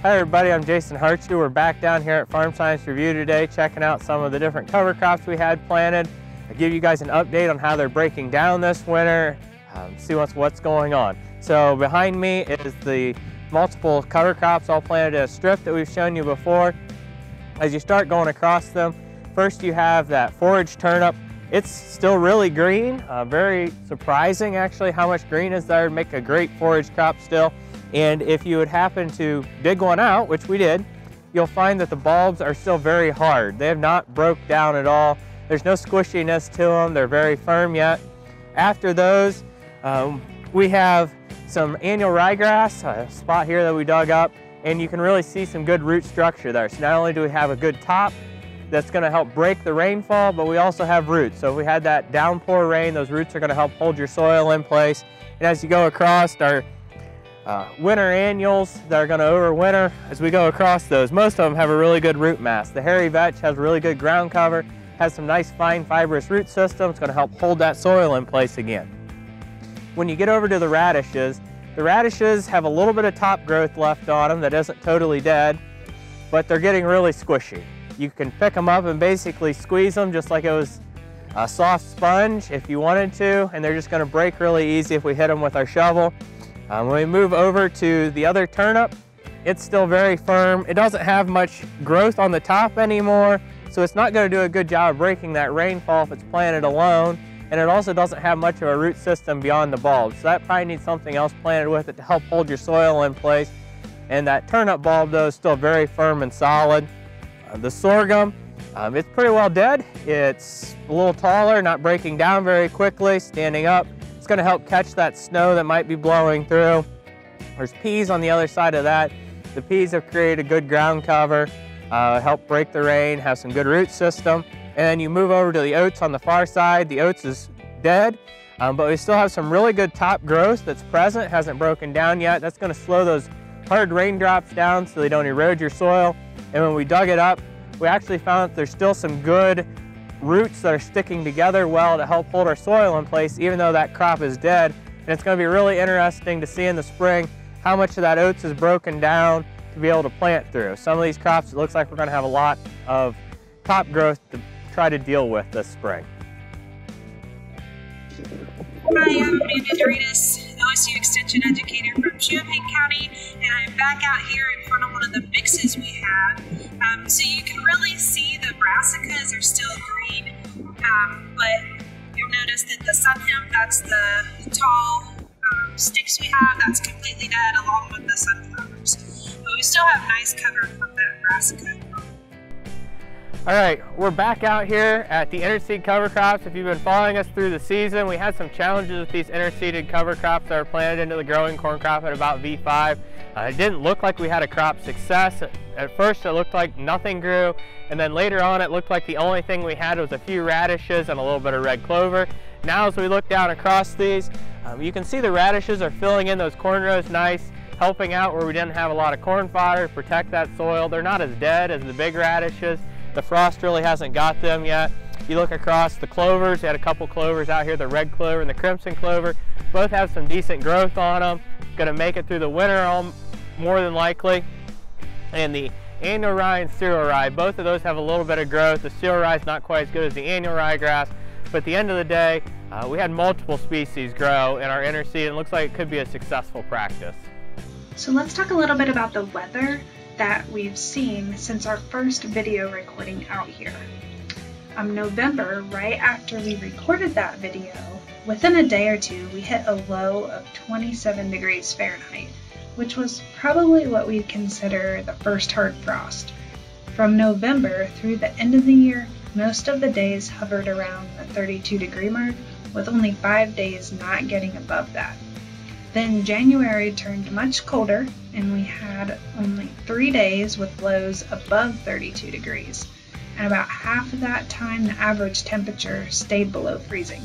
Hi everybody, I'm Jason Hartshu. We're back down here at Farm Science Review today, checking out some of the different cover crops we had planted. I'll give you guys an update on how they're breaking down this winter, see what's going on. So behind me is the multiple cover crops all planted in a strip that we've shown you before. As you start going across them, first you have that forage turnip. It's still really green, very surprising actually how much green is there. Make a great forage crop still. And if you would happen to dig one out, which we did, you'll find that the bulbs are still very hard. They have not broke down at all. There's no squishiness to them. They're very firm yet. After those, we have some annual ryegrass, a spot here that we dug up, and you can really see some good root structure there. So not only do we have a good top that's going to help break the rainfall, but we also have roots. So if we had that downpour rain, those roots are going to help hold your soil in place. And as you go across our winter annuals that are going to overwinter, as we go across those, most of them have a really good root mass. The hairy vetch has really good ground cover, has some nice fine fibrous root system. It's going to help hold that soil in place again. When you get over to the radishes have a little bit of top growth left on them that isn't totally dead, but they're getting really squishy. You can pick them up and basically squeeze them just like it was a soft sponge if you wanted to, and they're just going to break really easy if we hit them with our shovel. When we move over to the other turnip, it's still very firm. It doesn't have much growth on the top anymore, so it's not going to do a good job of breaking that rainfall if it's planted alone. And it also doesn't have much of a root system beyond the bulb, so that probably needs something else planted with it to help hold your soil in place. And that turnip bulb though is still very firm and solid. The sorghum, it's pretty well dead. It's a little taller, not breaking down very quickly, standing up. It's going to help catch that snow that might be blowing through. There's peas on the other side of that. The peas have created good ground cover, help break the rain, have some good root system. And then you move over to the oats on the far side. The oats is dead, but we still have some really good top growth that's present, hasn't broken down yet. That's going to slow those hard raindrops down so they don't erode your soil. And when we dug it up, we actually found that there's still some good roots that are sticking together well to help hold our soil in place, even though that crop is dead. And it's going to be really interesting to see in the spring how much of that oats is broken down to be able to plant through. Some of these crops, it looks like we're going to have a lot of top growth to try to deal with this spring. Hi, I'm Amanda Doritas, OSU Extension Educator from Champaign County, and I'm back out here in front of one of the mixes we have. So you can really see the brassicas are still green, but you'll notice that the sun hemp, that's the tall sticks we have, that's completely dead along with the sunflowers. But we still have nice cover from that brassica. All right, we're back out here at the interseed cover crops. If you've been following us through the season, we had some challenges with these interseeded cover crops that are planted into the growing corn crop at about V5. It didn't look like we had a crop success. At first it looked like nothing grew, and then later on it looked like the only thing we had was a few radishes and a little bit of red clover. Now as we look down across these, you can see the radishes are filling in those corn rows nice, helping out where we didn't have a lot of corn fodder, protect that soil. They're not as dead as the big radishes. The frost really hasn't got them yet. You look across the clovers, we had a couple clovers out here, the red clover and the crimson clover. Both have some decent growth on them. Going to make it through the winter more than likely. And the annual rye and cereal rye, both of those have a little bit of growth. The cereal rye is not quite as good as the annual ryegrass, but at the end of the day, we had multiple species grow in our interseed, and it looks like it could be a successful practice. So let's talk a little bit about the weather that we've seen since our first video recording out here. November, right after we recorded that video, within a day or two we hit a low of 27 degrees Fahrenheit, which was probably what we'd consider the first hard frost. From November through the end of the year, most of the days hovered around the 32 degree mark, with only 5 days not getting above that. Then January turned much colder, and we had only 3 days with lows above 32 degrees. And about half of that time, the average temperature stayed below freezing.